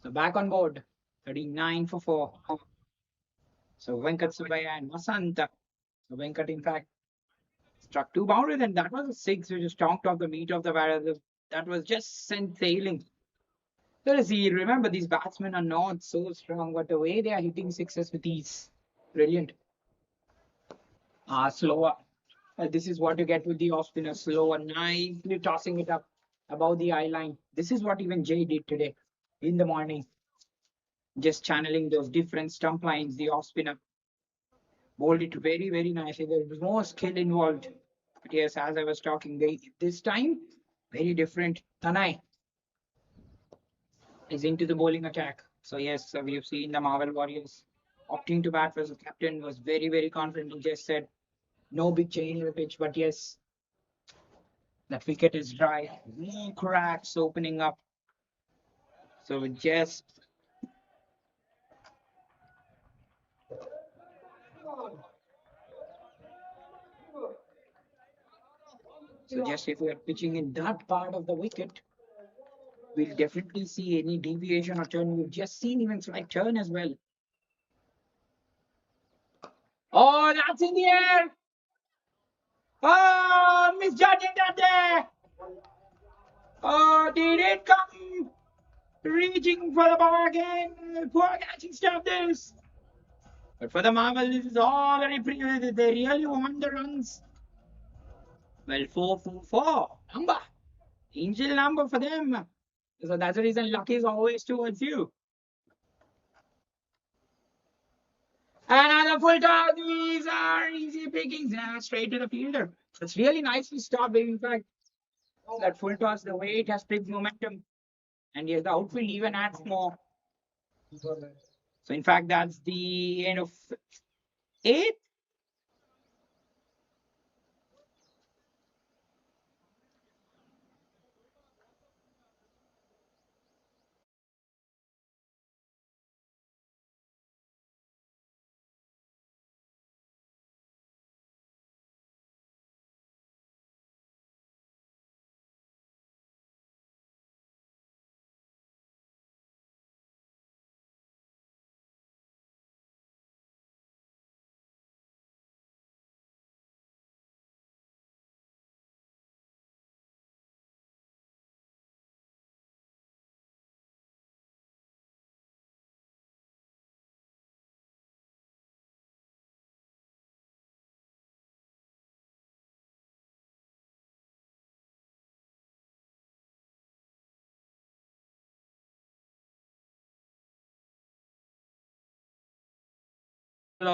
So back on board, 39 for 4. So Venkat Subaya and Vasanta. So Venkat, in fact, struck two boundaries, and that was a six, which is talked off the meat of the batter. That was just sent sailing. So see, remember, these batsmen are not so strong, but the way they are hitting sixes with ease, brilliant. Slower. This is what you get with the off spinner, slower, nicely tossing it up above the eye line. This is what even Jay did today in the morning, just channeling those different stump lines, the off spinner. Bowled it very, very nicely. There was more skill involved. But yes, as I was talking, this time, very different. Tanai is into the bowling attack. So yes, we've seen the Marvel Warriors opting to bat as the captain was very, very confident. He just said no big change in the pitch, but yes, that wicket is dry. No cracks opening up. So just if we are pitching in that part of the wicket, we'll definitely see any deviation or turn. We've just seen even slight turn as well. Oh, that's in the air. Oh, misjudging that there. Oh, did it come? Reaching for the ball again. Poor catching stuff this. But for the Marvel, this is already they really want the runs. Well, 4-4-4. Number. Angel number for them. So that's the reason luck is always towards you. Another full toss. These are easy pickings. Straight to the fielder. It's really nicely stopped. In fact, that full toss, the way it has picked momentum. And yes, the outfield even adds more. So in fact, that's the end of eighth.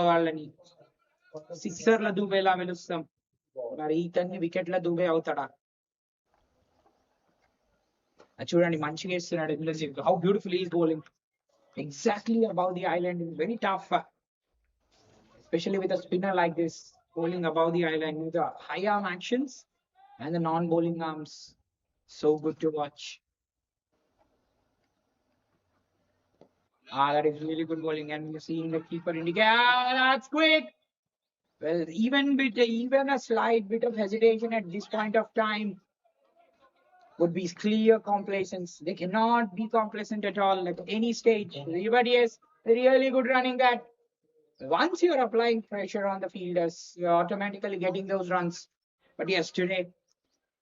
వాళ్ళని సిక్సర్ల దూబేలా పిలుస్తాం మరి ఇతన్ని వికెట్ల దూబే అవుతాడా చూడండి మంచిగా వేస్తున్నాడు how beautiful is bowling exactly above the island is very tough, especially with a spinner like this bowling above the island with the high arm actions and the non-bowling arms. So good to watch. That is really good bowling, and you're seeing the keeper indicate. That's quick. Well, even a slight bit of hesitation at this point of time would be clear complacence. They cannot be complacent at all at any stage. Everybody is really good running that. Once you're applying pressure on the fielders, you're automatically getting those runs. But yes, today,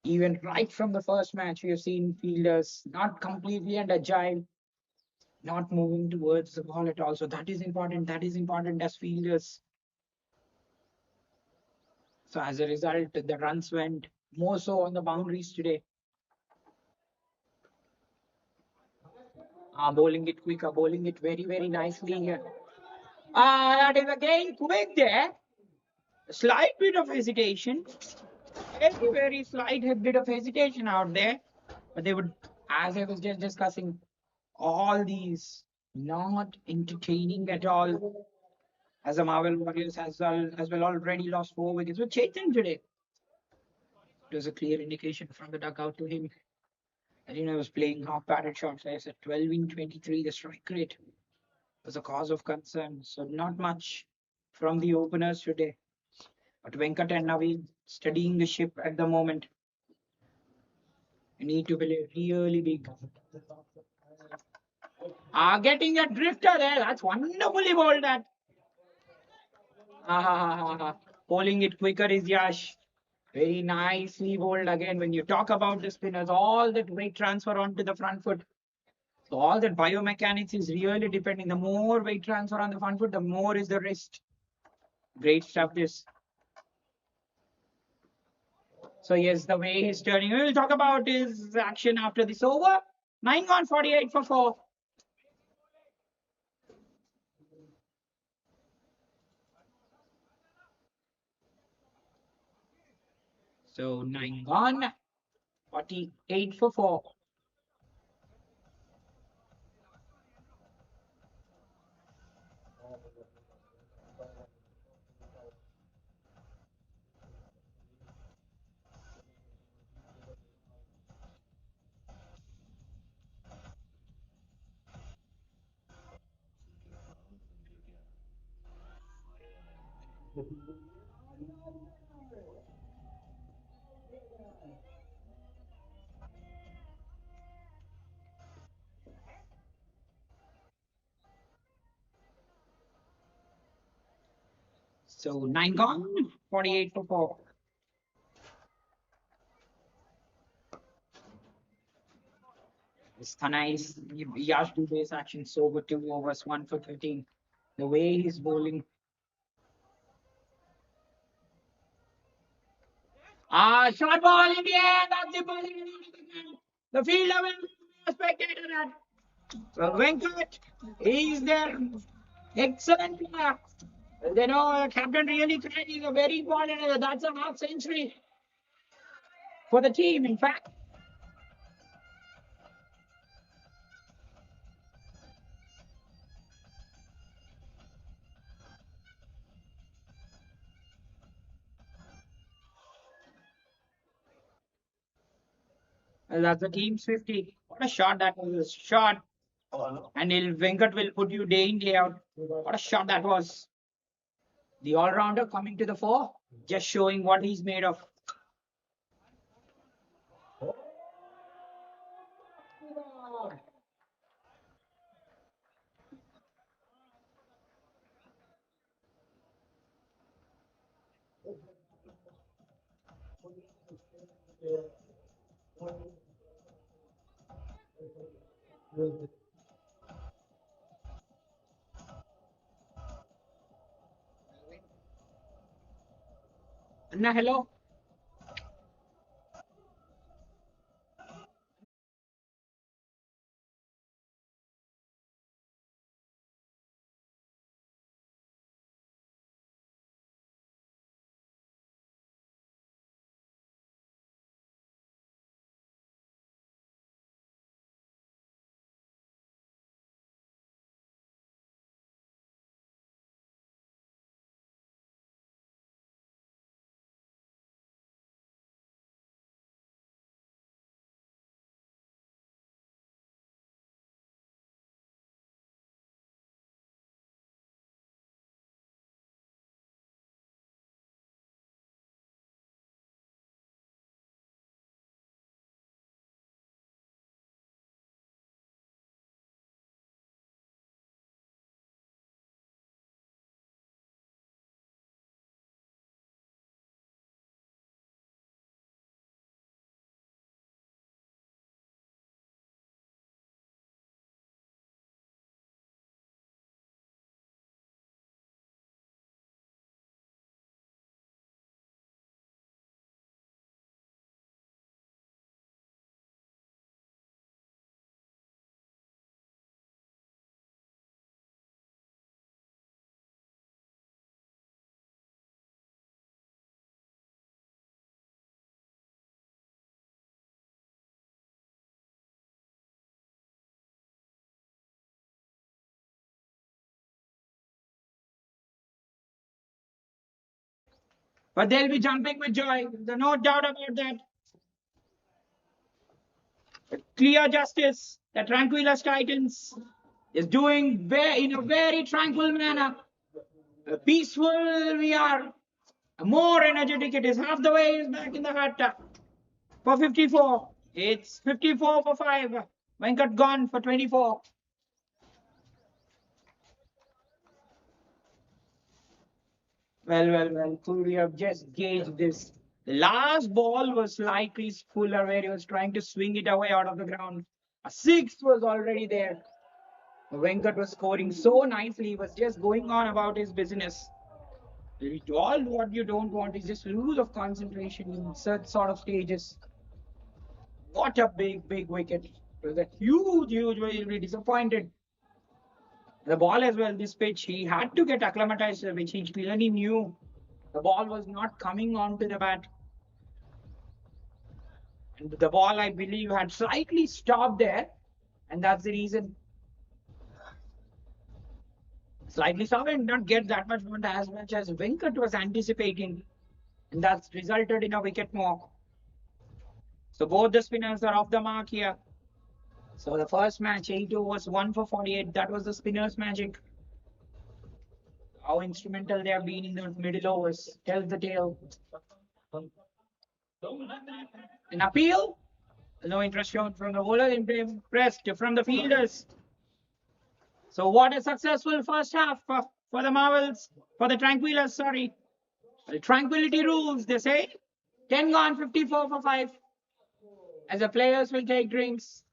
even right from the first match, we have seen fielders not completely and agile, not moving towards the ball at all. So that is important. That is important as fielders. So as a result, the runs went more so on the boundaries today. Bowling it quicker, bowling it very, very nicely here. That is again quick there. A slight bit of hesitation. Very, very slight bit of hesitation out there. But they would, as I was just discussing, all these not entertaining at all. As the Marvel Warriors as well already lost 4 wickets with Chetan today. It was a clear indication from the dugout to him. And I was playing half batted shots. I said 12 in 23, the strike rate was a cause of concern. So not much from the openers today. But Venkat and Naveen studying the ship at the moment. You need to play really big. Getting a drifter there. That's wonderfully bowled. That. Bowling it quicker is Yash. Very nicely bowled again. When you talk about the spinners, all that weight transfer onto the front foot. So all that biomechanics is really depending. The more weight transfer on the front foot, the more is the wrist. Great stuff. This. So yes, the way he's turning. We will talk about his action after this over. 9 gone, 48 for 4. So 9 gone, 48 for 4. So 9 gone, 48 for 4. This Thanais, Yash Dubey's action so good. 2 overs, 1 for 13. The way he's bowling. Short ball in the air. That's the bowling. The fielder will be a spectator. That. So Venkat is there. Excellent player. They know captain really tried. He's a very important. That's a half century for the team. In fact, that's the team's 50. What a shot that was! A shot, and Venkat will put you day in day out. What a shot that was! The all-rounder coming to the fore, just showing what he's made of. Anna, hello. But they'll be jumping with joy. There's no doubt about that. Clear justice. The Tranquillas Titans is doing in a very tranquil manner. Peaceful we are. More energetic it is. Half the way is back in the hut for 54. It's 54 for 5. Venkat gone for 24. Well. Could we have just gauged this? The last ball was slightly fuller where he was trying to swing it away out of the ground. A sixth was already there. Venkat was scoring so nicely. He was just going on about his business. All what you don't want is just lose of concentration in such sort of stages. What a big wicket. It was a huge, really disappointed. The ball as well, this pitch, he had to get acclimatized, which he clearly knew. The ball was not coming onto the bat. And the ball, I believe, had slightly stopped there. And that's the reason. Slightly stopped and not get that much movement as much as Venkat was anticipating. And that's resulted in a wicket more. So both the spinners are off the mark here. So the first match, 8 overs, 1 for 48. That was the spinner's magic. How instrumental they have been in the middle overs tells the tale. An appeal, no interest shown from the bowler, impressed from the fielders. So what a successful first half for the Marvels, for the Tranquillas, sorry. Well, tranquility rules, they say. 10 gone, 54 for 5. As the players will take drinks.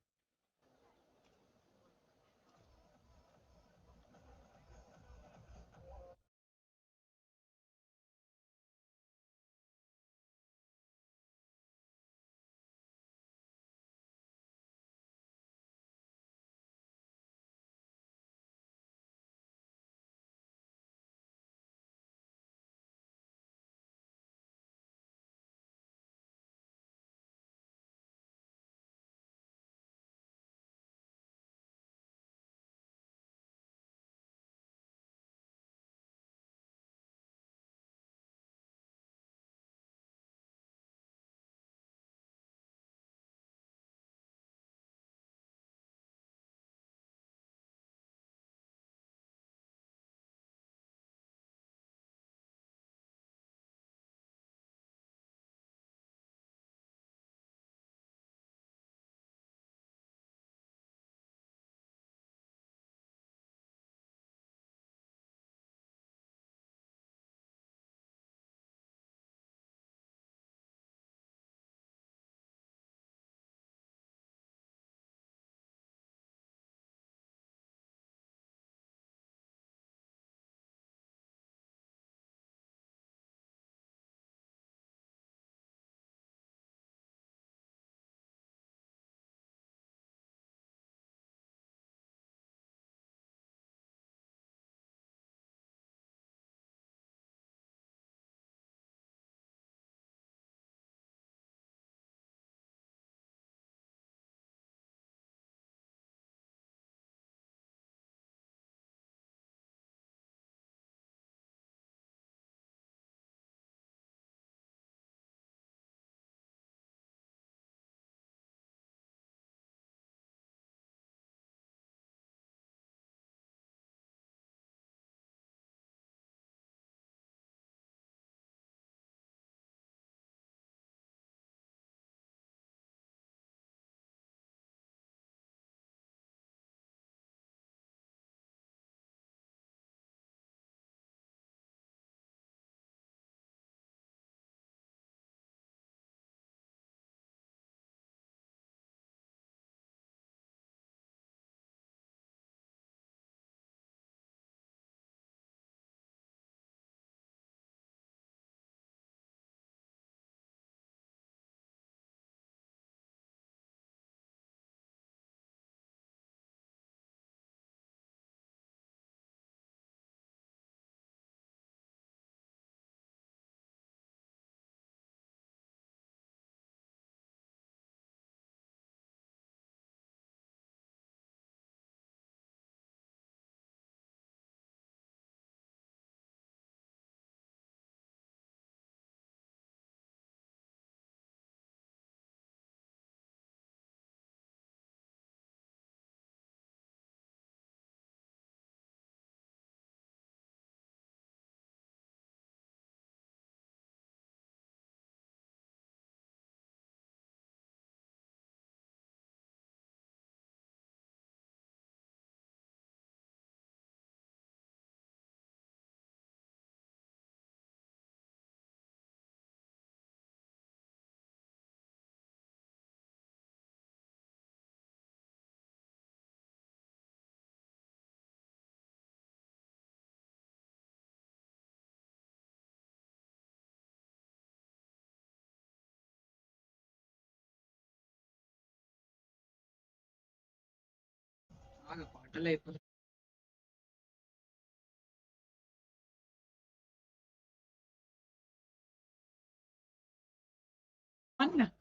One.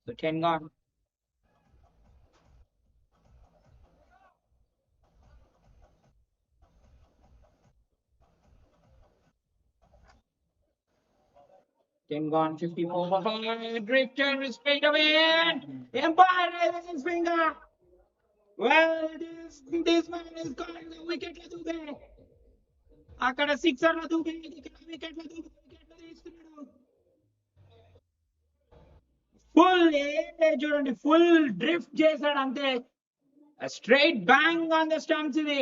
So 10 gone. Ten gone, 54 for five. Drifter is straight away. Empire raises his finger. Well, this man is calling the wicket to Dube. అక్కడ sixer లో దూబే ఇక్కడ wicket లో Dubey wicket లో తీసుకున్నాడు full ఏంటే చూడండి full drift చేశాడు అంతే straight bang on the stumps ఇది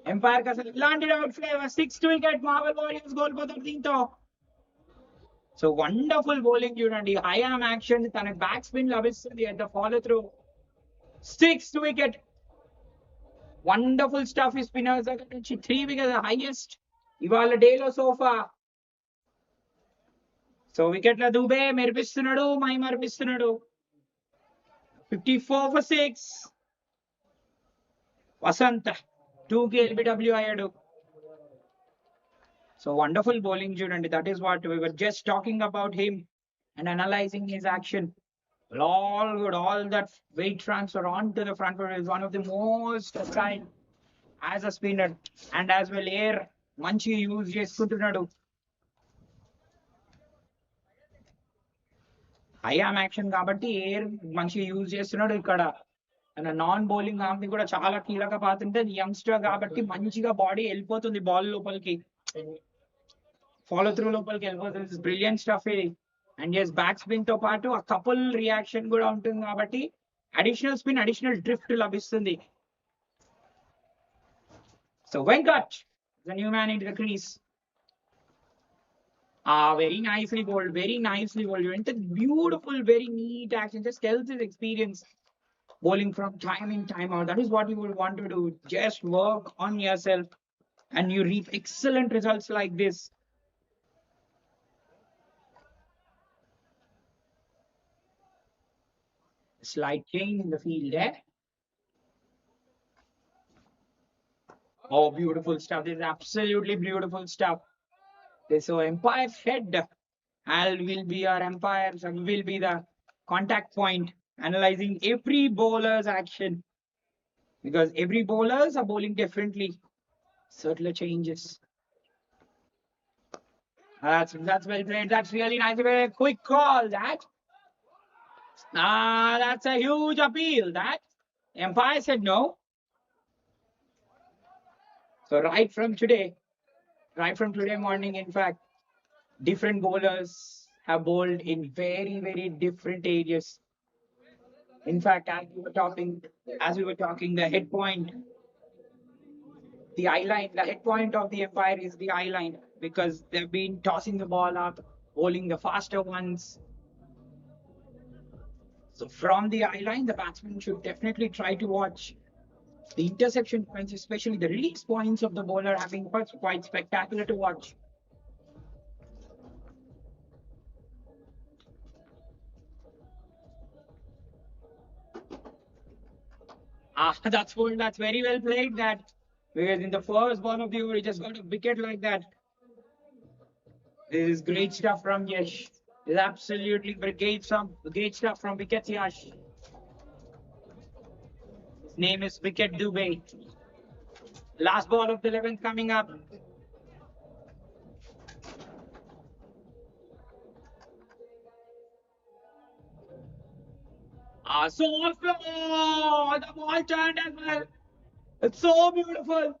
ఎంపైర్ కి అసలు ఇలాంటి డౌట్స్ లేవు సిక్స్త్ వికెట్ మార్వెల్ వారియర్స్ కోల్పోతారు దీంతో సో వండర్ఫుల్ బౌలింగ్ చూడండి ఐఆమ్ యాక్షన్ తన బ్యాక్ స్పిన్ లభిస్తుంది at the follow through sixth wicket wonderful stuff ఈ స్పిన్నర్స్ దగ్గర నుంచి 3 వికెట్ హైయెస్ట్ ఇవాళ డేలో సోఫా సో వికెట్ల దూబే మెరిపిస్తున్నాడు మై మరిపిస్తున్నాడు 54 for 6 వసంత్ 2కి ఎల్బిడబ్ల్యూ అయ్యాడు సో వండర్ఫుల్ బౌలింగ్ చూడండి that is what we were just talking about him and analysing his action all good all that weight transfer onto the front foot is one of the most style as a spinner and as well air మంచి use చేసుకుంటున్నాడు I am action కాబట్టి air మంచి use చేస్తున్నాడు ఇక్కడ non bowling ఆమె కూడా చాలా కీలక పాత్ర ఉంటుంది యంగ్స్టర్ కాబట్టి మంచిగా బాడీ వెళ్ళిపోతుంది బాల్ లోపలికి ఫాలో త్రూ లోపలికి వెళ్ళిపోతుంది బ్రిలియంట్ స్టఫ్ ఇది అండ్ ఎస్ బ్యాక్ స్పిన్ తో పాటు ఆ కపుల్ రియాక్షన్ కూడా ఉంటుంది కాబట్టి అడిషనల్ స్పిన్ అడిషనల్ డ్రిఫ్ట్ లభిస్తుంది so Venkat the new man in the crease very nicely bowled, very nicely bowled. You entered beautiful, very neat action. Just tells his experience bowling from time in time out. That is what you would want to do. Just work on yourself and you reap excellent results like this. Slight change in the field there. Oh, beautiful stuff. This is absolutely beautiful stuff. So Empire's head. Al will be our umpire, so will be the contact point, analyzing every bowler's action. Because every bowlers are bowling differently. Subtle changes. That's well played. That's really nice. Very quick call. That's a huge appeal. That Empire said no. So right from today morning, in fact, different bowlers have bowled in very, very different areas. In fact, as we were talking, the head point, the eye line, the head point of the Empire is the eye line because they've been tossing the ball up, bowling the faster ones. So from the eye line, the batsman should definitely try to watch the interception points, especially the release points of the bowler, have been quite spectacular to watch. That's very well played. That because in the first ball of the over, he just got a wicket like that. This is great stuff from Yash. This is absolutely great stuff from Wicket Yash. His name is Wicket Dubey. Last ball of the 11th coming up. So the ball turned as well. It's so beautiful.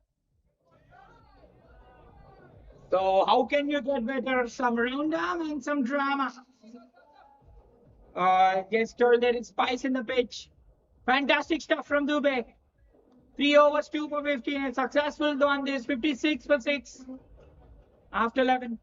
So how can you get better? Some rundown and some drama. Just told there is spice in the pitch. Fantastic stuff from Dubey. 3 overs, 2 for 15. And successful on this 56 for 6 after 11.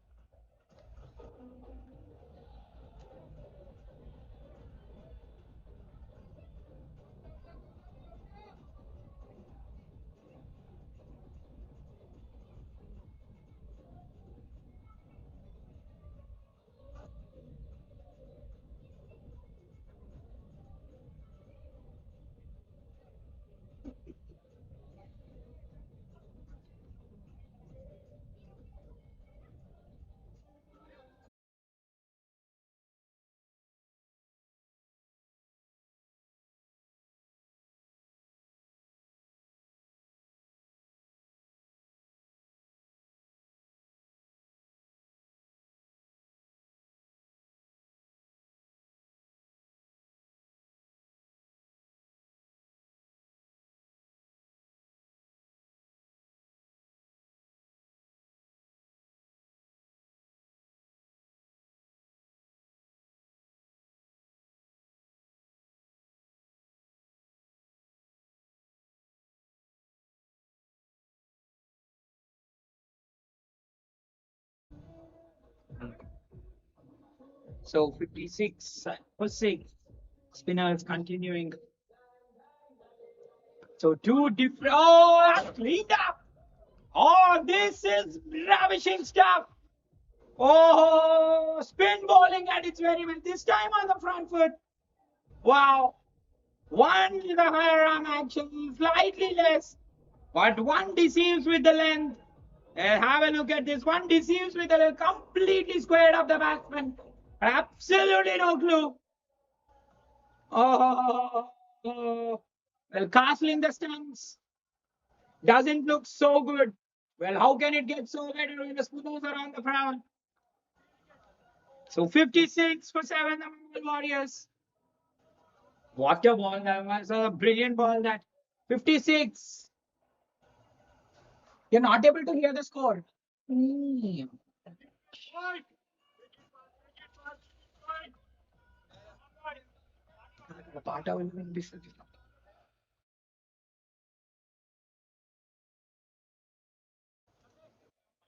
So 56 for 6. Spinners continuing. So two different. Oh, that's cleaned up. Oh, this is ravishing stuff. Oh, spin bowling at its very best. This time on the front foot. Wow. One with a higher arm action, slightly less. But one deceives with the length. Have a look at this. One deceives with the length. Completely squared up the batsman. Absolutely no clue. Oh, oh. Well, castling the stumps doesn't look so good. Well, how can it get so better when the spinners are on the ground? So 56 for 7, the Mongol Warriors. What a ball. That was a brilliant ball. That 56. You're not able to hear the score. Hmm. Pata will win this.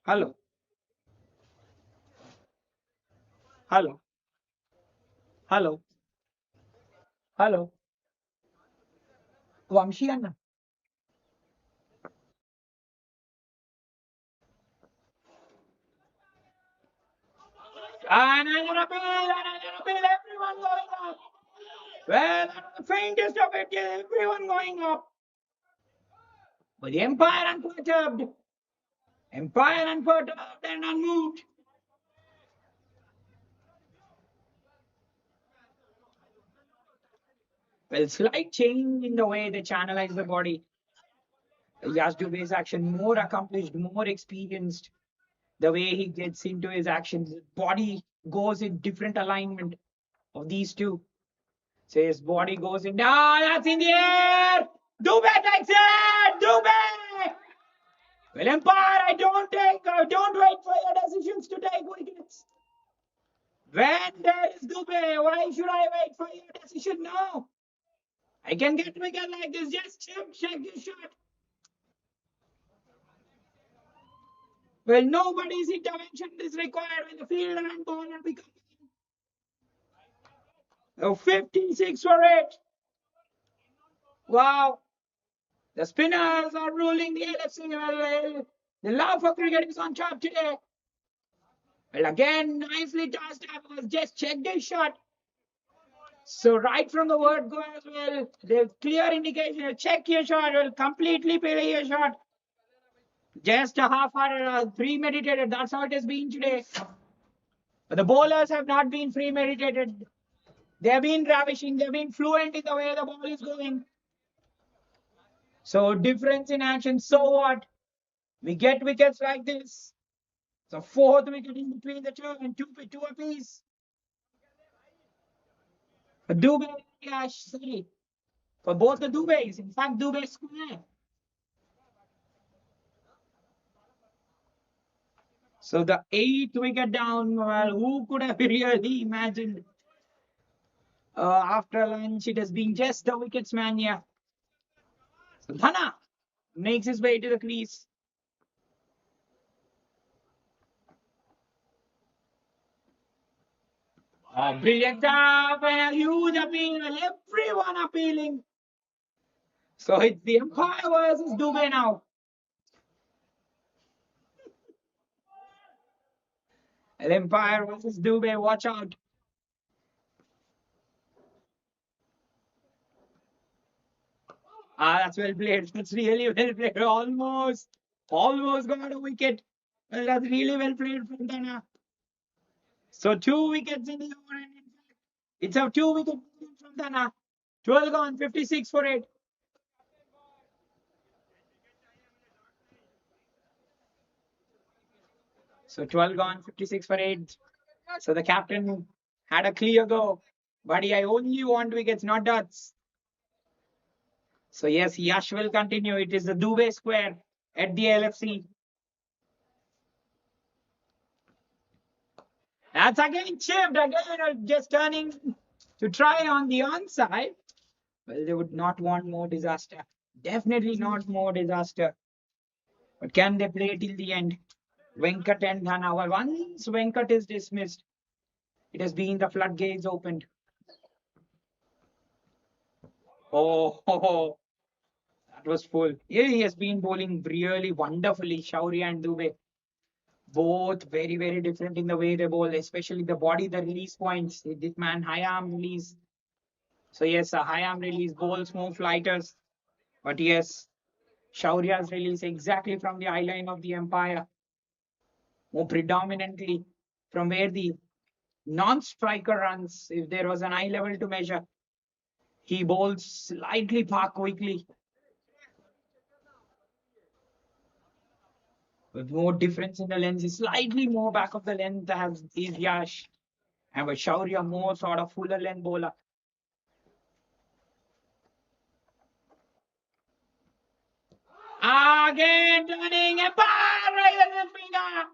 Hello. Hello. Hello. Hello. Vamshi Anna. Another appeal, everyone going up. Well, the faintest of it, everyone going up. But the Empire unperturbed. Empire unperturbed and unmoved. Well, slight change in the way they channelize the body. Yas Dubey's action more accomplished, more experienced. The way he gets into his actions, his body goes in different alignment of these two. So his body goes in. Ah, that's in the air. Dubey takes it. Dubey. Well, Empire, don't wait for your decisions to take wickets. When there is Dubey, why should I wait for your decision now? I can get wicket like this. Just check your shot. Well, nobody's intervention is required when the fielder and bowler become. Oh, 56 for it. Wow. The spinners are ruling the LFC. Well, the love for cricket is on top today. Well, again, nicely tossed up. Was just checked his shot. So right from the word go as well, the clear indication, check your shot, will completely play your shot. Just a half-hearted, premeditated. That's how it has been today. But the bowlers have not been premeditated. They have been ravishing. They have been fluent in the way the ball is going. So difference in action. So what? We get wickets like this. So fourth wicket in between the two and two apiece. For Dubey, sorry. For both the Dubeis. In fact, Dubey square. So the eighth wicket down. Well, who could have really imagined? After lunch, it has been just the wickets man. Yeah. So Dhana makes his way to the crease. Brilliant job and a huge appeal. Well, everyone appealing. So it's the Empire versus Dubey now. Empire versus Dubey. Watch out. That's well played. That's really well played. Almost got a wicket. Well, that's really well played from Dhana. So two wickets in the over, and in fact, it's a two-wicket from Dhana. 12 gone, 56 for it. So 12 gone, 56 for 8. So the captain had a clear go. Buddy, I only want wickets, not dots. So yes, Yash will continue. It is the Dubey square at the LFC. That's again chipped. Again, just turning to try on the onside. Well, they would not want more disaster. Definitely not more disaster. But can they play till the end? Venkat and Dhana. Well, once Venkat is dismissed, It has been the floodgates opened. Oh, that was full. Yeah, he has been bowling really wonderfully. Shaurya and Dubey, both very, very different in the way they bowl, especially the body, the release points. This man, high arm release. So, yes, a high arm release bowls more flighters. But yes, Shaurya's release exactly from the eye line of the empire, more predominantly from where the non-striker runs. If there was an eye level to measure, he bowls slightly park quickly with more difference in the lens, slightly more back of the length as is Yash. And with Shaurya more sort of fuller length bowler. Again turning a bar right in the finger.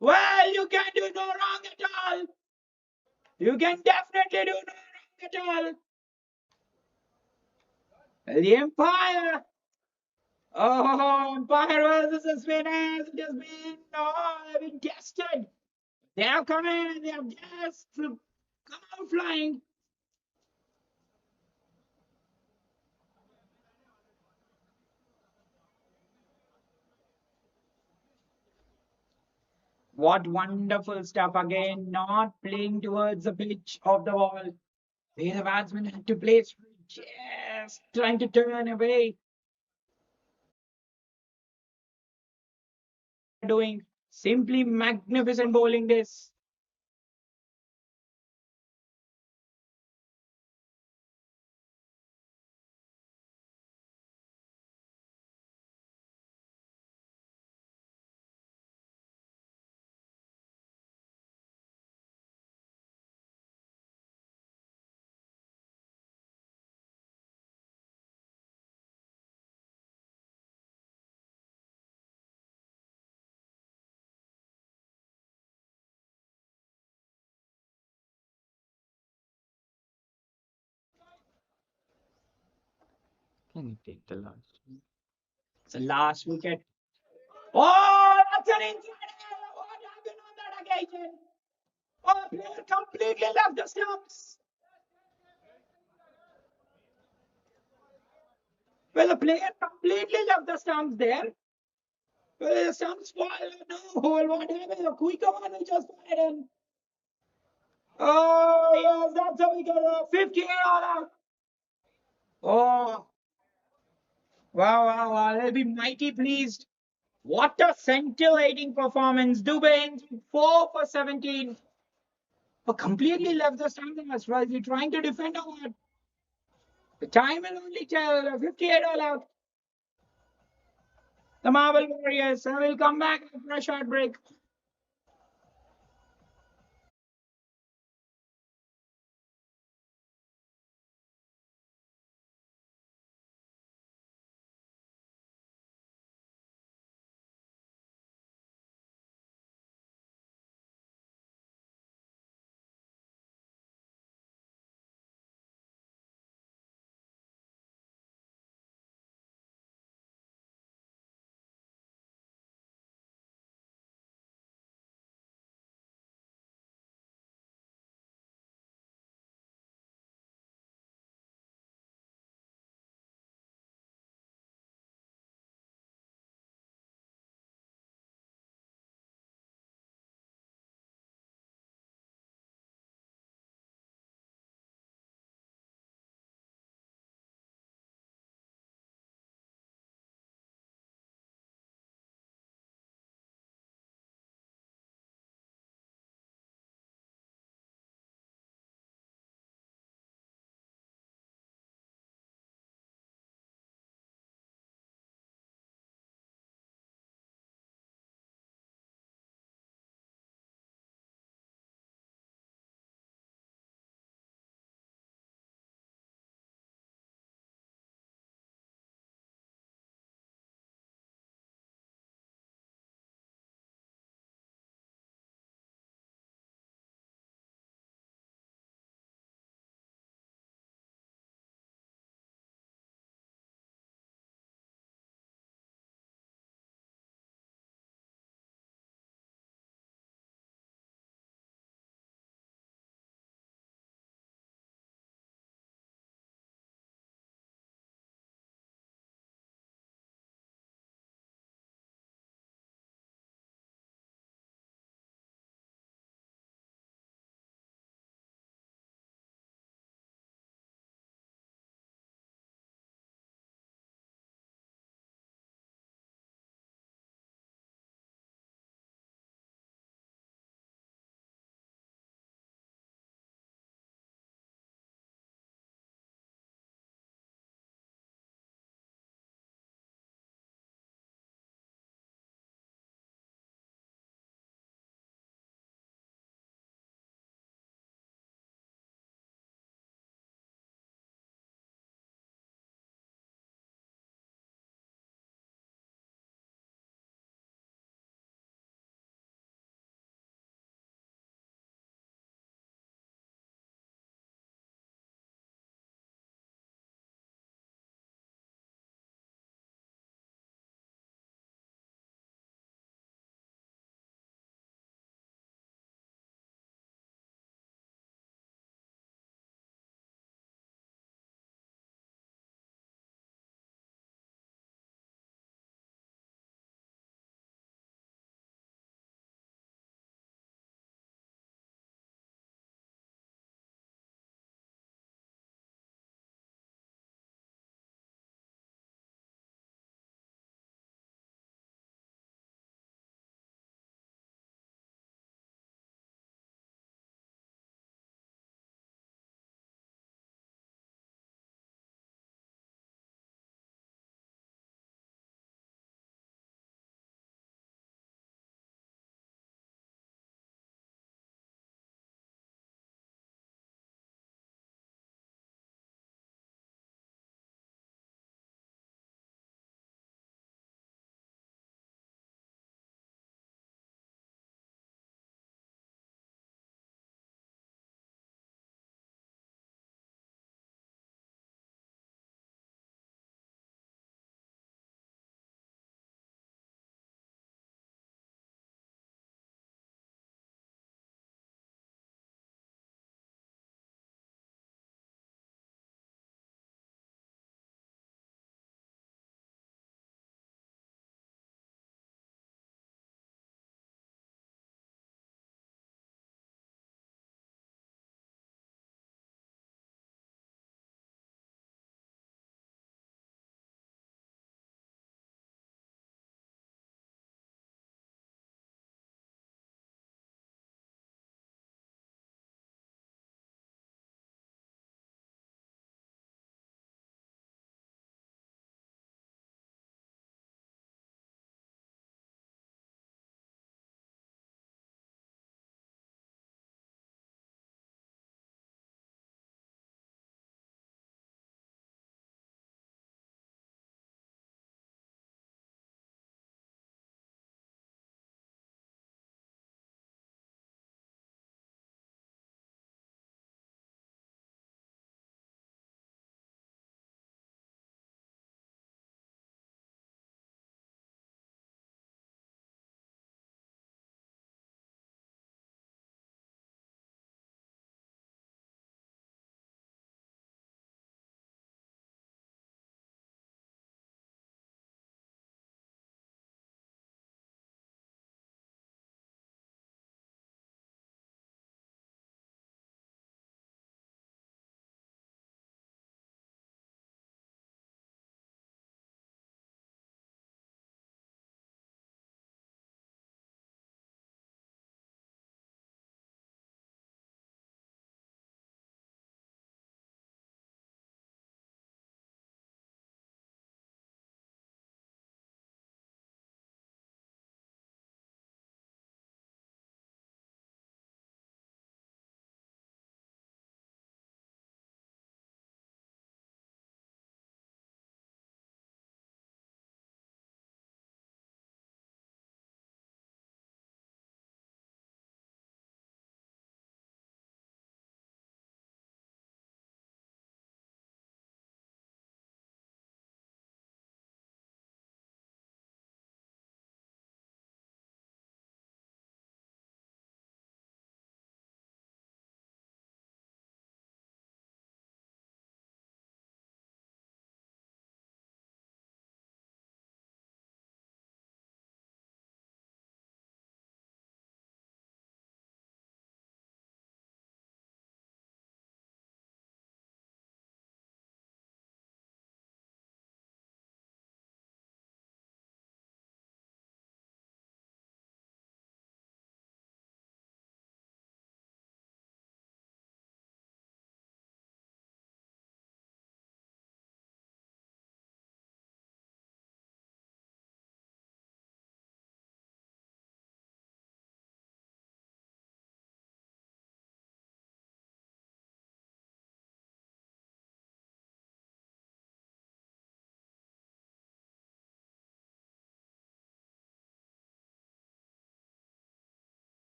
Well, you can do no wrong at all. You can definitely do no wrong at all. The Empire. Oh, Empire versus the Spinners. It has been, oh, they've been tested. They have come in. They have just come out flying. What wonderful stuff again, not playing towards the pitch of the ball. Where the batsman had to place just trying to turn away. Doing simply magnificent bowling this. Can you take the last? It's the last wicket. Oh, that's an inside. What happened on that occasion? Oh, player completely left the stumps. Well, the player completely left the stumps there. Well, the stumps fall. No, well, what happened? The quicker one will just fired in. Oh, yes, that's a wicket. 58 all out. Oh, wow, wow, wow. They'll be mighty pleased. What a scintillating performance. Dubey 4 for 17. But completely left the standing as well. Is he trying to defend or what? The time will only tell. 58 all out. The Marble Warriors will come back after a short break.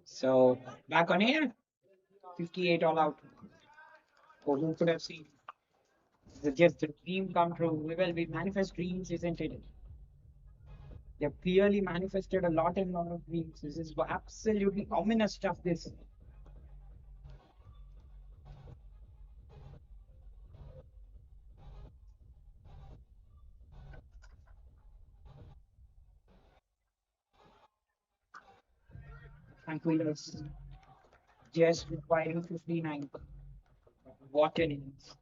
So back on air, 58 all out. Oh, who could have seen? It's just a dream come true. We manifest dreams, isn't it? They've clearly manifested a lot and lot of dreams. This is absolutely ominous stuff. This Tranquillas just requiring 59. What an innings.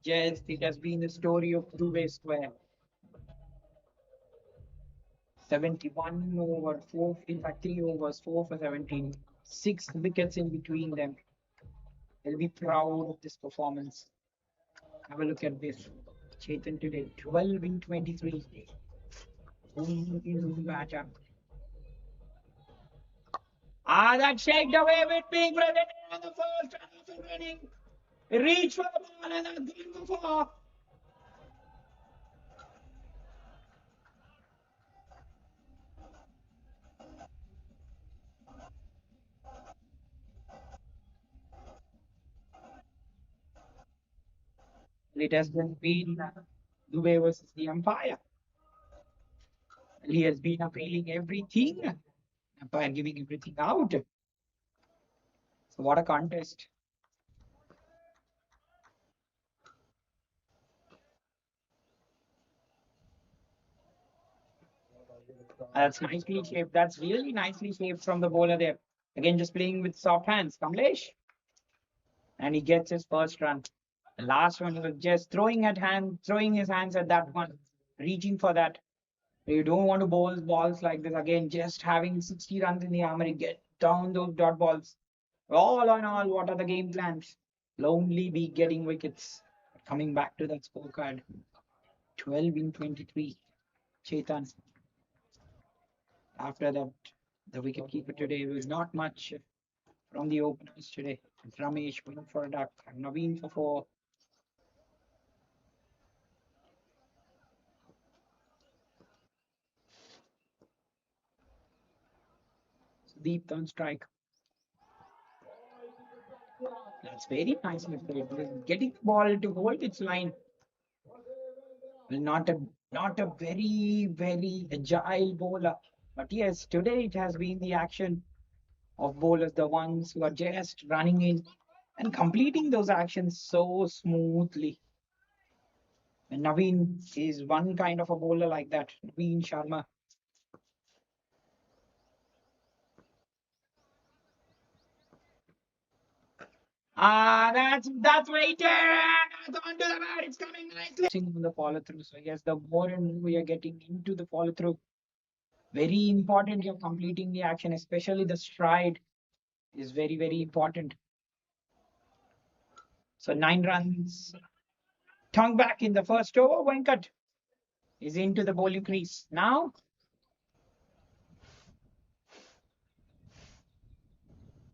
Just it has been the story of two-way square. 71 over 4, in fact, 3 overs, 4 for 17. 6 wickets in between them. They'll be proud of this performance. Have a look at this. Chetan today, 12 in 23. Batter. That shaked away with being presented on the first run of running. Reach for the ball and that's gone for four. It has been Dubey versus the umpire. He has been appealing everything. Umpire giving everything out. So what a contest. That's nicely shaped. That's really nicely shaped from the bowler there. Again, just playing with soft hands. Kamlesh. And he gets his first run. The last one was just throwing his hands at that one, reaching for that. You don't want to bowl balls like this again. Just having 60 runs in the armory, get down those dot balls. All in all, what are the game plans? Will only be getting wickets. Coming back to that scorecard, 12 in 23. Chetan. After that, the wicketkeeper today was not much from the openers today. Ramesh went for a duck, Naveen for four. Deep on strike. That's very nicely played. Getting the ball to hold its line. Well, not a very agile bowler. But yes, today it has been the action of bowlers, the ones who are just running in and completing those actions so smoothly. And Naveen is one kind of a bowler like that. Naveen Sharma. That's waited. That's onto the bat. It's coming nicely. In the follow through. So yes, the more and more we are getting into the follow through, very important. You're completing the action, especially the stride is very important. So 9 runs. Tongue back in the first over. Venkat is into the bowling crease now.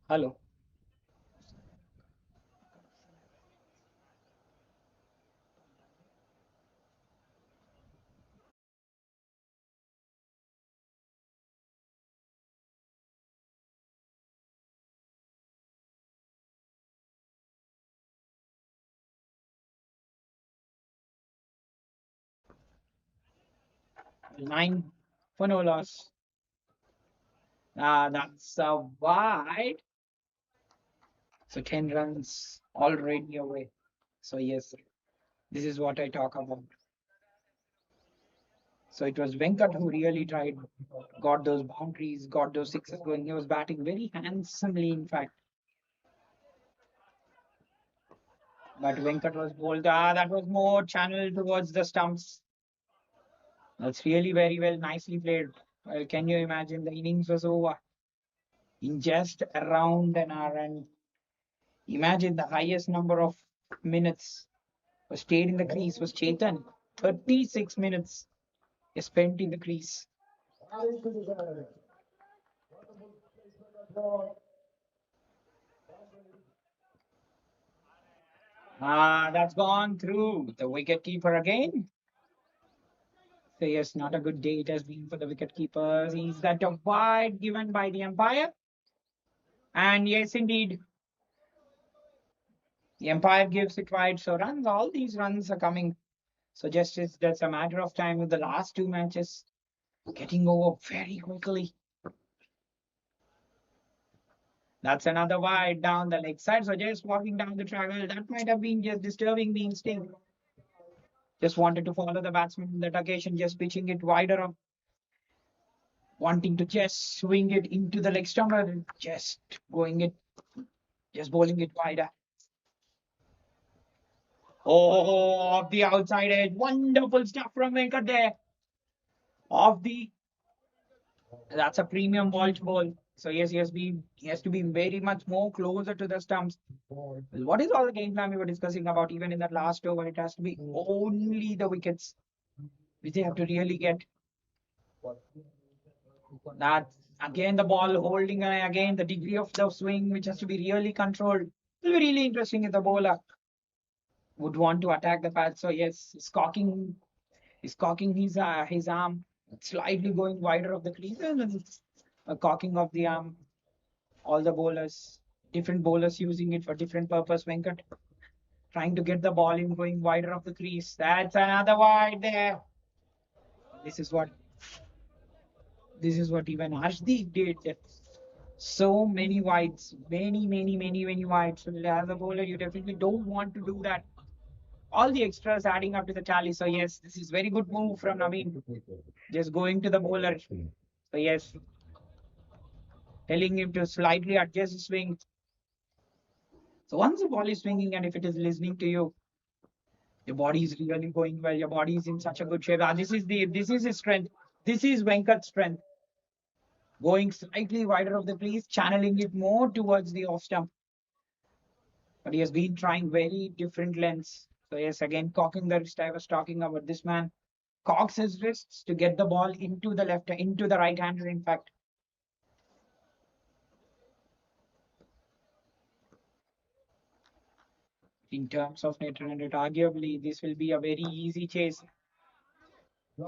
Hello. 9 for no loss. That's wide. So 10 runs already away. So yes, this is what I talk about. So it was Venkat who really tried, got those boundaries, got those sixes going. He was batting very handsomely, in fact. But Venkat was bowled. That was more channeled towards the stumps. That's really very well, nicely played. Well, can you imagine the innings was over in just around an hour? And imagine the highest number of minutes was stayed in the crease was Chetan. 36 minutes is spent in the crease. That's gone through. The wicket keeper again. So yes, not a good day it has been for the wicket keepers. He's got a wide given by the umpire. And yes, indeed, the umpire gives it wide. So runs, all these runs are coming. So just it's just a matter of time with the last two matches getting over very quickly. That's another wide down the leg side. So just walking down the track, well, that might have been just disturbing the instinct. Just wanted to follow the batsman on that occasion, just pitching it wider up, wanting to just swing it into the leg stump, and just going it, just bowling it wider. Oh, off the outside edge. Wonderful stuff from Venkat there. Off the, that's a premium ball to bowl. So yes, he has to be very much more closer to the stumps. Well, what is all the game plan we were discussing about? Even in that last over, it has to be only the wickets which they have to really get. That again the ball holding again the degree of the swing which has to be really controlled. It will be really interesting if the bowler would want to attack the patch. So yes, he's cocking his arm, slightly going wider of the crease, and then a cocking of the arm. All the bowlers, different bowlers using it for different purpose. Venkat trying to get the ball in, going wider of the crease. That's another wide there. This is what this is what even Harshdeep did. So many wides, many wides. So as a bowler, you definitely don't want to do that. All the extras adding up to the tally. So yes, this is very good move from Naveen. Just going to the bowler. So yes, telling him to slightly adjust his swing. So once the ball is swinging and if it is listening to you, your body is really going well. Your body is in such a good shape. This is his strength. This is Venkat's strength. Going slightly wider of the crease, channeling it more towards the off stump. But he has been trying very different lengths. So yes, again cocking the wrist. I was talking about this man cocks his wrists to get the ball into the right hander. In fact, in terms of net run rate, arguably this will be a very easy chase.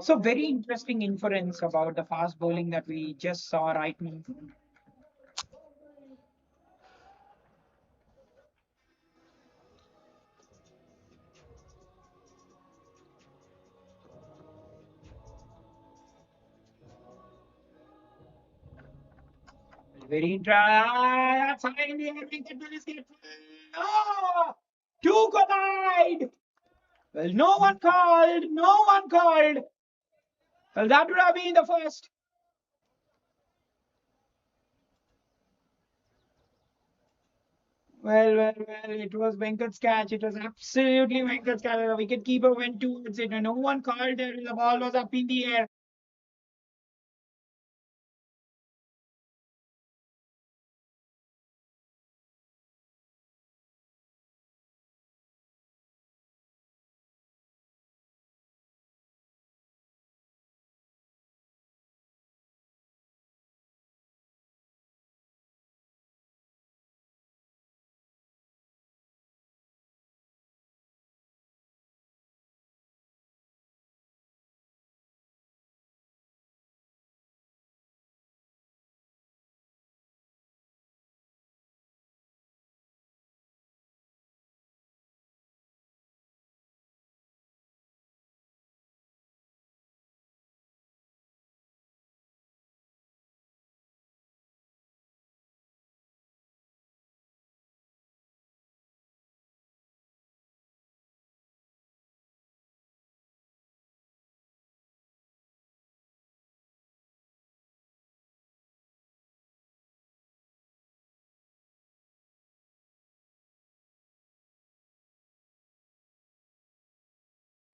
So very interesting inference about the fast bowling that we just saw right now. Very interesting. That's high in the air. Venkat will escape. Oh, two collide. Well, no one called. No one called. Well, that would have been the first. Well, it was Venkat's catch. It was absolutely Venkat's catch. The wicket keeper went towards it. And no one called there. The ball was up in the air.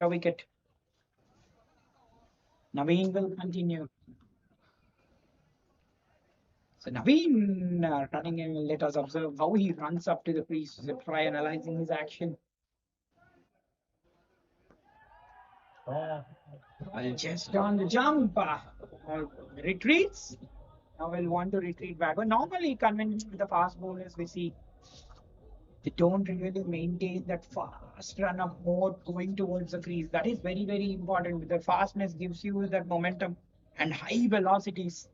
A wicket. Naveen will continue. So Naveen running in. Let us observe how he runs up to the crease to try analyzing his action. Well, just on the jump. Retreats. Now we'll want to retreat back. But normally, conventionally with the fast bowlers, we see They don't really maintain that fast run up mode going towards the crease. That is very, very important. The fastness gives you that momentum and high velocities.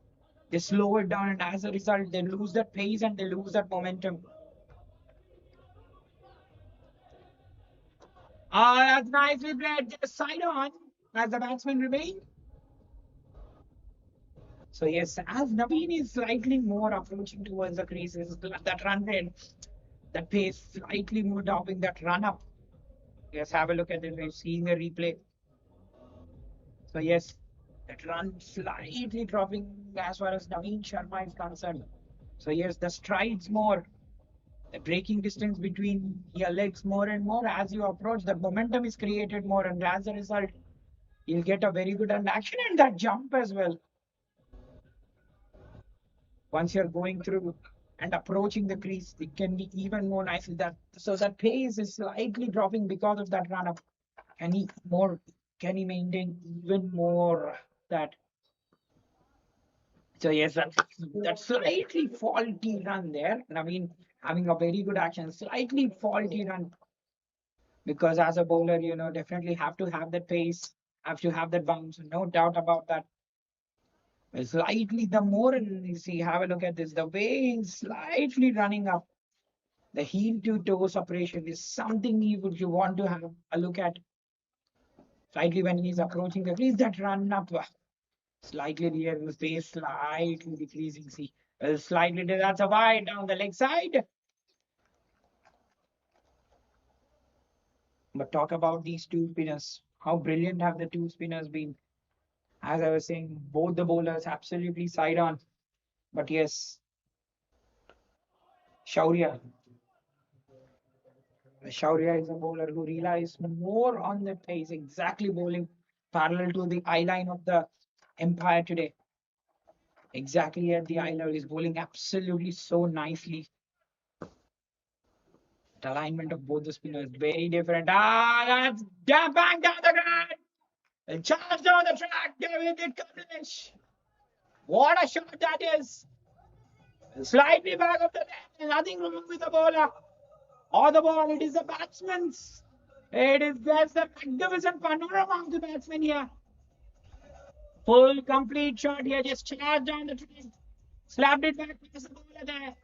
They slow it down, and as a result, they lose that pace and they lose that momentum. That's nicely played. Just side on as the batsman remained. So yes, as Naveen is slightly more approaching towards the creases, that run rate, that pace slightly more dropping that run up. Yes, have a look at it. We're seeing a replay. So yes, that run slightly dropping as far as Naveen Sharma is concerned. So yes, the strides more, the braking distance between your legs more and more as you approach. The momentum is created more, and as a result, you'll get a very good action and that jump as well. Once you're going through and approaching the crease, it can be even more nicely. That so that pace is slightly dropping because of that run up. Can he more? Can he maintain even more that? So yes, that slightly faulty run there. I mean, having a very good action, slightly faulty run because as a bowler, definitely have to have that pace, have to have that bounce, no doubt about that. Slightly, the more you see, have a look at this. The way he's slightly running up, the heel to toe separation is something you want to have a look at. Slightly when he's approaching the crease, that run up, slightly near the face, slightly decreasing. See, slightly that's a wide down the leg side. But talk about these two spinners. How brilliant have the two spinners been? As I was saying, both the bowlers absolutely side on. But yes, Shaurya. Shaurya is a bowler who relies more on the pace, exactly bowling parallel to the eye line of the empire today. Exactly at the eye line, is bowling absolutely so nicely. The alignment of both the spinners very different. That's bang down the ground and charge down the track. David did Kamlesh. What a shot that is! Slightly back of the net. Nothing wrong with the bowler or the ball. It is the batsman's. It is just the magnificent panorama of the batsman here. Full complete shot here. Just charged down the track. Slapped it back past the bowler there.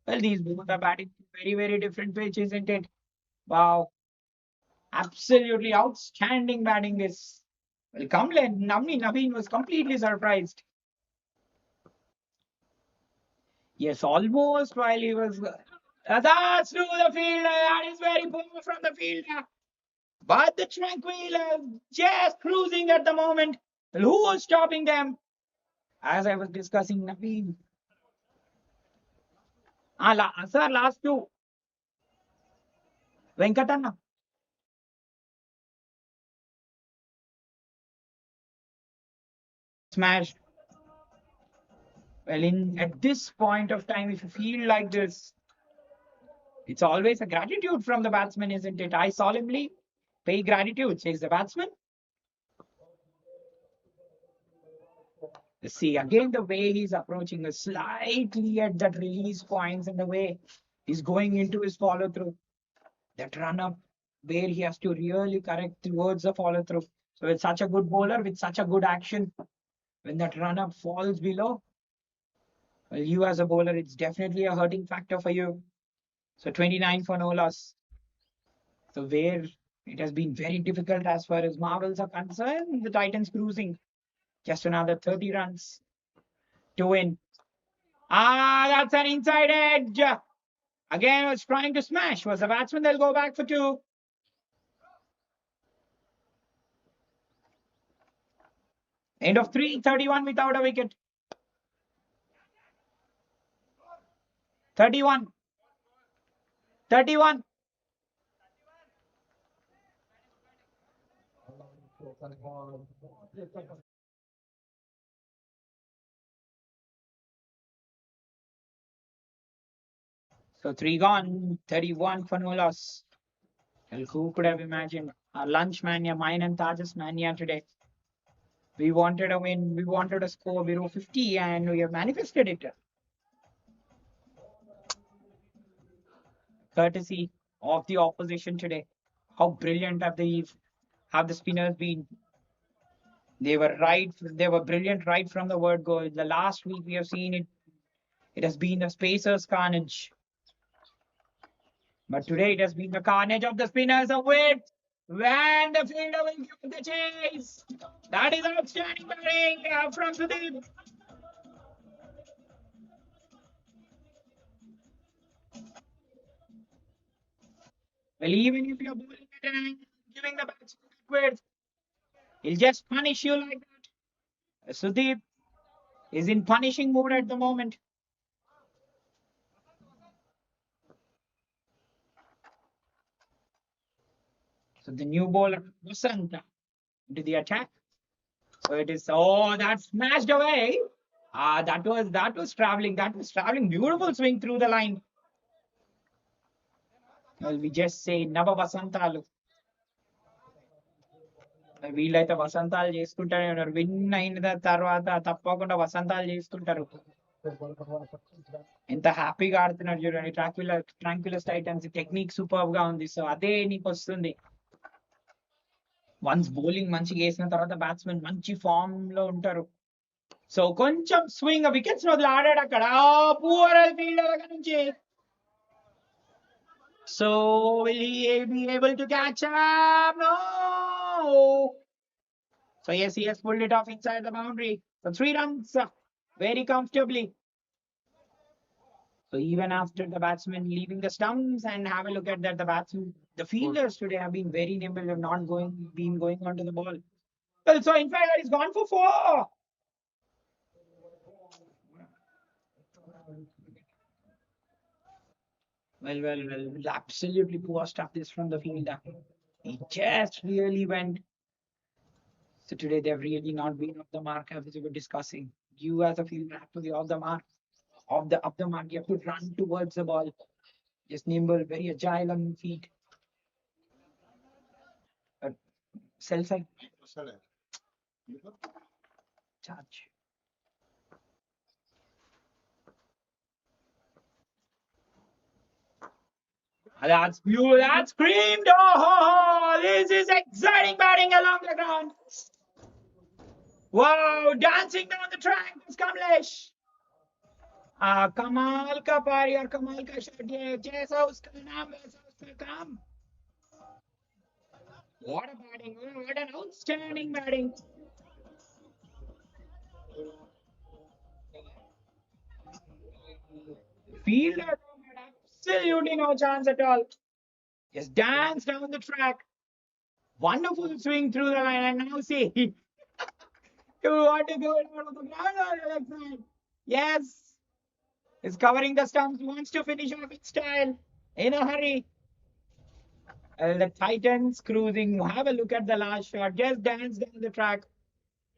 Well, these both are batting very, very different pitch, isn't it? Wow. Absolutely outstanding batting this. Well, Kamlen, Naveen was completely surprised. Yes, almost while he was. That's through the fielder. That is very poor from the fielder. But the Tranquillas just cruising at the moment. Well, who was stopping them? As I was discussing, Naveen. Sir, last two. Venkatanna. Smash. Well, in at this point of time, if you feel like this, it's always a gratitude from the batsman, isn't it? I solemnly pay gratitude, says the batsman. See, again, the way he's approaching is slightly at that release points and the way he's going into his follow through, that run up where he has to really correct towards the follow through. So, with such a good bowler, with such a good action, when that run up falls below, well, you as a bowler, it's definitely a hurting factor for you. So, 29 for no loss. So, where it has been very difficult as far as marvels are concerned, the Titans cruising just another 30 runs to win. That's an inside edge. Again, was trying to smash. Was the batsman? They'll go back for two. End of three, 31 without a wicket. 31. 31. So three gone, 31 for no loss. Well, who could have imagined our lunch mania, mine and Taj's mania today? We wanted a win, we wanted a score below 50, and we have manifested it. courtesy of the opposition today. How brilliant have the spinners been? They were right. They were brilliant right from the word go. The last week we have seen it. It has been the Spacers' carnage. But today it has been the carnage of the spinners of wit. When the fielder will give the chase. That is outstanding batting from Sudeep. Well, even if you're bowling at an angle, giving the batsman that width, he'll just punish you like that. Sudeep is in punishing mood at the moment. So the new bowler, Vasanta, into the attack. So it is, oh, that smashed away. That was traveling. That was traveling. Beautiful swing through the line. Well, we just say Nava Vasantalu. వీళ్ళైతే వసంతాలు చేసుకుంటానే ఉన్నారు win అయిన తర్వాత తప్పకుండా వసంతాలు చేసుకుంటారు ఎంత హ్యాపీగా ఆడుతున్నారు చూడండి ట్రాంక్విలస్ టైటన్స్ టెక్నిక్ సూపర్ గా ఉంది సో అదే నీకు వస్తుంది వన్స్ బౌలింగ్ మంచిగా వేసిన తర్వాత బ్యాట్స్మెన్ మంచి ఫామ్ లో ఉంటారు సో కొంచెం స్వింగ్ వికెట్స్ వదిలి ఆడాడు అక్కడ పూర్ ఫీల్డర్ దగ్గర నుంచి so will he be able to catch up no so yes, he has pulled it off inside the boundary. So 3 runs, very comfortably. So even after the batsman leaving the stumps and have a look at that, the fielders today have been very nimble, have not been going onto the ball. Well, so in fact, he's gone for 4. Well, absolutely poor stuff this from the fielder. He just really went. So today they've really not been off the mark as we were discussing. You as a fielder have to be off the mark. Up the mark, you have to run towards the ball. Just nimble, very agile on feet. Self charge. That's beautiful. That's screamed. Oh, this is exciting batting along the ground. Wow, dancing down the track is Kamlesh. कमाल का पारी और कमाल का shot ये जैसा उसका नाम वैसा उसका काम what a batting what an outstanding batting fielder had absolutely no chance at all just dance down the track wonderful swing through the line and now see you want to go out of the ground or the leg side yes is covering the stumps wants to finish off in style in a hurry the Titans cruising. Have a look at the last shot. Just dance down the track.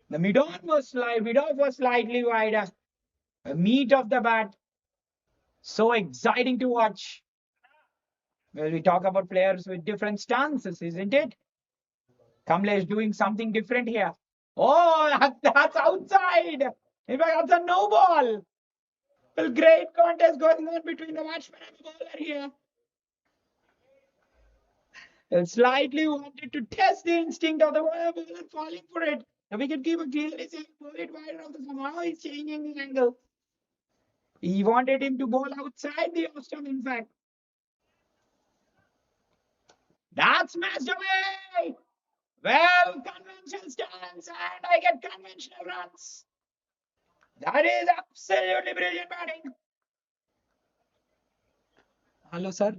The mid-off was slightly wider. The meat of the bat. So exciting to watch. Well, we talk about players with different stances, isn't it? Kamlesh doing something different here. Oh, that's outside. In fact, that's a no ball. Well, great contest going on between the batsman and the bowler here. Slightly wanted to test the instinct of the bowler, falling for it. The wicketkeeper clearly saying, pull it wider of the somehow he's changing the angle. He wanted him to bowl outside the off stump, in fact. That's smashed away. Well, conventional stance, and I get conventional runs. That is absolutely brilliant batting. Hello, sir.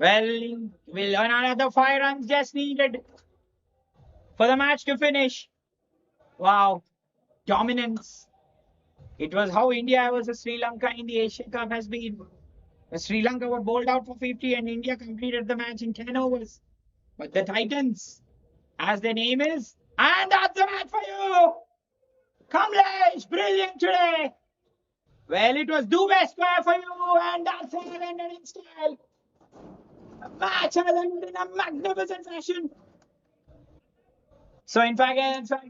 Well, another 5 runs just needed for the match to finish. Wow. dominance. It was how India versus Sri Lanka in the Asian Cup has been. Sri Lanka were bowled out for 50 and India completed the match in 10 overs. But the Titans, as their name is, and that's the match for you. Kamlesh, brilliant today. Well, it was Dubey square for you, and that's how it ended in style. The match has ended in a magnificent fashion. So, in fact,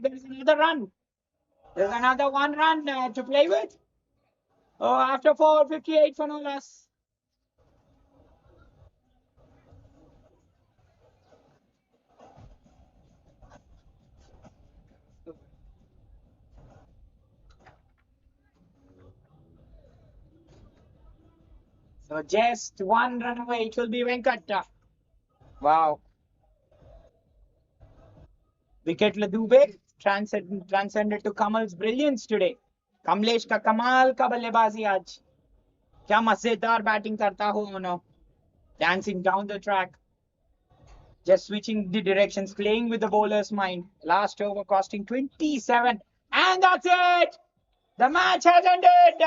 there is another run. There's another one run to play with. Oh, after 458 for no loss. So, just one run away. It will be Venkata. Wow. Wicket Dubey transcended to Kamal's brilliance today. Kamlesh का कमाल का बल्लेबाजी आज क्या मजेदार batting करता हो उन्होंने dancing down the track just switching the directions playing with the bowler's mind last over costing 27 and that's it the match has ended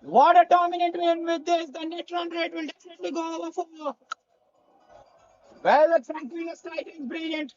what a dominant win with this the net run rate will definitely go over 4 well the Tranquillas Titans brilliant